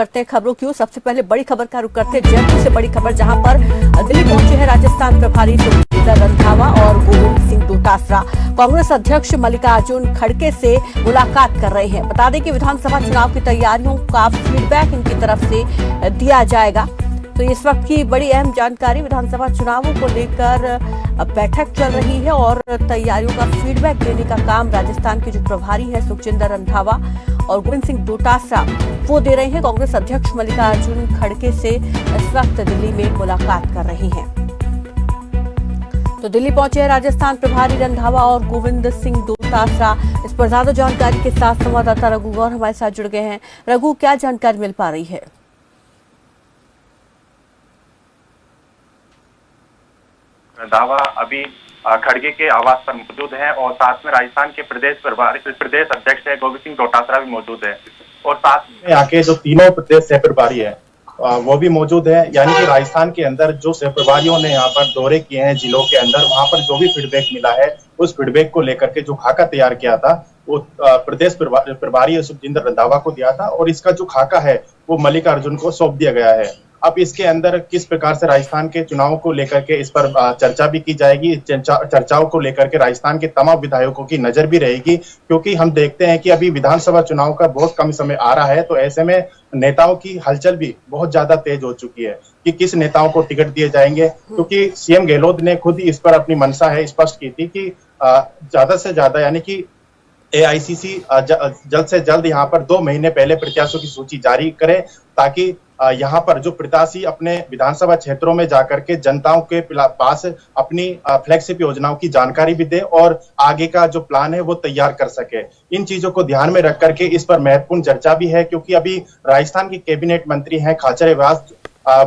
करते हैं खबरों की। सबसे पहले बड़ी खबर का रुख करते हैं जयपुर से बड़ी खबर, जहां पर दिल्ली पहुंचे हैं राजस्थान प्रभारी सुखविंदर रंधावा और गोविंद सिंह डोटासरा। कांग्रेस अध्यक्ष मल्लिकार्जुन खड़गे से मुलाकात कर रहे हैं। बता दें कि विधानसभा चुनाव की तैयारियों का फीडबैक इनकी तरफ से दिया जाएगा। तो इस वक्त की बड़ी अहम जानकारी, विधानसभा चुनावों को लेकर बैठक चल रही है और तैयारियों का फीडबैक देने का काम राजस्थान के जो प्रभारी हैं सुखविंदर रंधावा और गोविंद सिंह डोटासरा वो दे रहे हैं। कांग्रेस अध्यक्ष मल्लिकार्जुन खड़गे से इस वक्त दिल्ली में मुलाकात कर रहे हैं। तो दिल्ली पहुंचे हैं राजस्थान प्रभारी रंधावा और गोविंद सिंह डोटासरा। इस पर ज्यादा जानकारी के साथ संवाददाता रघु गौर हमारे साथ जुड़ गए हैं। रघु, क्या जानकारी मिल पा रही है? रंधावा अभी खड़गे के आवास पर मौजूद हैं और साथ में राजस्थान के प्रदेश अध्यक्ष है गोविंद सिंह डोटासरा भी मौजूद है और साथ में यहाँ के जो तीनों प्रदेश सह प्रभारी है वो भी मौजूद है। यानी कि राजस्थान के अंदर जो सह प्रभारियों ने यहाँ पर दौरे किए हैं जिलों के अंदर, वहां पर जो भी फीडबैक मिला है उस फीडबैक को लेकर के जो खाका तैयार किया था वो प्रदेश प्रभारी सुखविंदर रंधावा को दिया था और इसका जो खाका है वो मल्लिकार्जुन को सौंप दिया गया है। अब इसके अंदर किस प्रकार से राजस्थान के चुनाव को लेकर के इस पर चर्चा भी की जाएगी। चर्चाओं को लेकर के राजस्थान के तमाम विधायकों की नजर भी रहेगी, क्योंकि हम देखते हैं कि अभी विधानसभा चुनाव का बहुत कम समय आ रहा है। तो ऐसे में नेताओं की हलचल भी बहुत ज्यादा तेज हो चुकी है कि किस नेताओं को टिकट दिए जाएंगे, क्योंकि सीएम गहलोत ने खुद इस पर अपनी मंशा है स्पष्ट की थी कि ज्यादा से ज्यादा यानी कि एआईसीसी जल्द से जल्द यहाँ पर 2 महीने पहले प्रत्याशियों की सूची जारी करे, ताकि यहाँ पर जो प्रत्याशी अपने विधानसभा क्षेत्रों में जाकर के जनताओं के पास अपनी फ्लैगशिप योजनाओं की जानकारी भी दे और आगे का जो प्लान है वो तैयार कर सके। इन चीजों को ध्यान में रख करके इस पर महत्वपूर्ण चर्चा भी है, क्योंकि अभी राजस्थान की कैबिनेट मंत्री हैं खाचरियावास,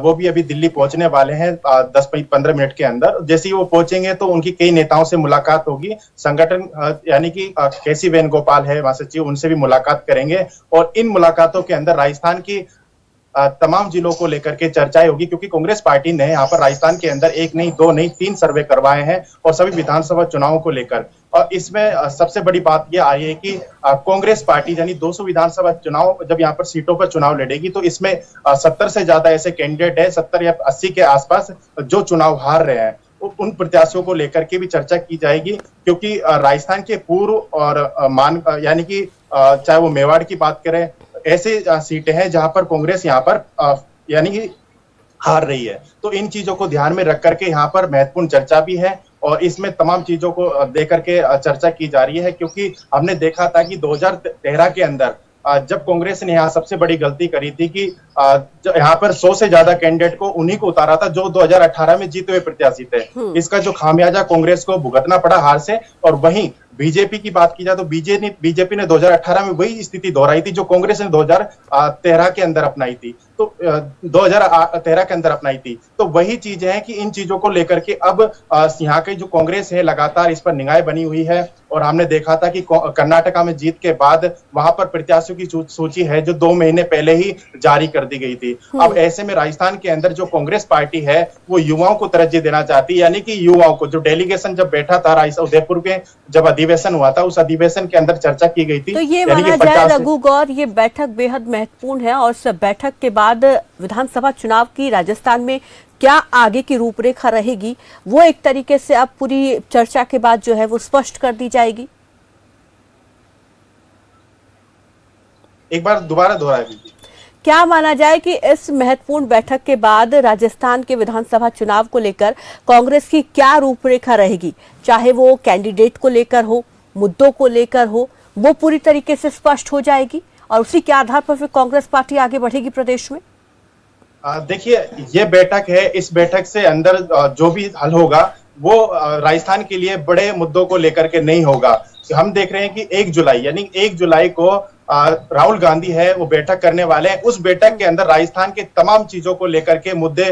वो भी अभी दिल्ली पहुंचने वाले हैं 10-15 मिनट के अंदर। जैसे ही वो पहुंचेंगे तो उनकी कई नेताओं से मुलाकात होगी। संगठन यानी कि केसी वेणुगोपाल है महासचिव, उनसे भी मुलाकात करेंगे और इन मुलाकातों के अंदर राजस्थान की तमाम जिलों को लेकर के चर्चाएं होगी, क्योंकि कांग्रेस पार्टी ने यहाँ पर राजस्थान के अंदर 1 नहीं 2 नहीं 3 सर्वे करवाए हैं और सभी विधानसभा चुनावों को लेकर। और इसमें सबसे बड़ी बात यह आई है कि कांग्रेस पार्टी यानी 200 विधानसभा चुनाव जब यहाँ पर सीटों पर चुनाव लड़ेगी तो इसमें 70 से ज्यादा ऐसे कैंडिडेट है, 70 या 80 के आसपास जो चुनाव हार रहे हैं। उन प्रत्याशियों को लेकर के भी चर्चा की जाएगी, क्योंकि राजस्थान के पूर्व और यानी कि चाहे वो मेवाड़ की बात करें, ऐसे सीटें हैं जहां पर कांग्रेस यहाँ पर यानी कि हार रही है। तो इन चीजों को ध्यान में रख करके यहाँ पर महत्वपूर्ण चर्चा भी है और इसमें तमाम चीजों को देकर के चर्चा की जा रही है, क्योंकि हमने देखा था कि 2013 के अंदर जब कांग्रेस ने यहाँ सबसे बड़ी गलती करी थी कि यहाँ पर 100 से ज्यादा कैंडिडेट को उन्हीं को उतारा था जो 2018 में जीते हुए प्रत्याशी थे। इसका जो खामियाजा कांग्रेस को भुगतना पड़ा हार से। और वहीं बीजेपी की बात की जाए तो बीजेपी ने 2018 में वही स्थिति दोहराई थी जो कांग्रेस ने 2013 के अंदर अपनाई थी, तो 2013 के अंदर अपनाई थी। तो वही चीजें हैं कि इन चीजों को लेकर के अब यहाँ की जो कांग्रेस है लगातार इस पर निगाह बनी हुई है। और हमने देखा था कि कर्नाटका में जीत के बाद वहां पर प्रत्याशियों की सूची है जो 2 महीने पहले ही जारी कर दी गई थी। अब ऐसे में राजस्थान के अंदर जो कांग्रेस पार्टी है वो युवाओं को तरजीह देना चाहती है, यानी कि युवाओं को जो डेलीगेशन जब बैठा था उदयपुर के जब अधिवेशन हुआ था उस अधिवेशन के अंदर चर्चा की गई थी। तो ये माना जाए रघु गौर, ये बैठक बेहद महत्वपूर्ण है और इस बैठक के बाद विधानसभा चुनाव की राजस्थान में क्या आगे की रूपरेखा रहेगी वो एक तरीके से अब पूरी चर्चा के बाद जो है वो स्पष्ट कर दी जाएगी। एक बार दोबारा दोहरा दीजिए। क्या माना जाए कि इस महत्वपूर्ण बैठक के बाद राजस्थान के विधानसभा चुनाव को लेकर कांग्रेस की क्या रूपरेखा रहेगी, चाहे वो कैंडिडेट को लेकर हो, मुद्दों को लेकर हो, वो पूरी तरीके से स्पष्ट हो जाएगी और उसी के आधार पर फिर कांग्रेस पार्टी आगे बढ़ेगी प्रदेश में? देखिए, ये बैठक है, इस बैठक से अंदर जो भी हल होगा वो राजस्थान के लिए बड़े मुद्दों को लेकर के नहीं होगा। हम देख रहे हैं कि 1 जुलाई यानी 1 जुलाई को राहुल गांधी है वो बैठक करने वाले हैं। उस बैठक के अंदर राजस्थान के तमाम चीजों को लेकर के मुद्दे,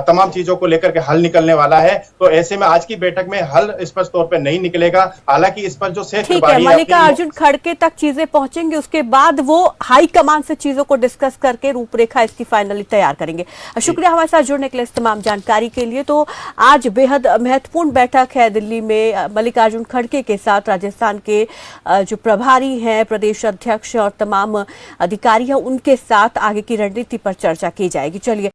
तमाम चीजों को लेकर के हल निकलने वाला है। तो ऐसे में आज की बैठक में हल स्पष्ट तौर पे नहीं निकलेगा। हालांकि इस पर जो ठीक है, मल्लिकार्जुन खड़गे तक चीजें पहुंचेंगी, उसके बाद वो हाई कमान से चीजों को डिस्कस करके रूपरेखा इसकी फाइनली तैयार करेंगे। शुक्रिया हमारे साथ जुड़ने के लिए, इस तमाम जानकारी के लिए। तो आज बेहद महत्वपूर्ण बैठक है दिल्ली में मल्लिकार्जुन खड़गे के साथ राजस्थान के जो प्रभारी हैं, प्रदेश अध्यक्ष और तमाम अधिकारी हैं उनके साथ आगे की रणनीति पर चर्चा की जाएगी। चलिए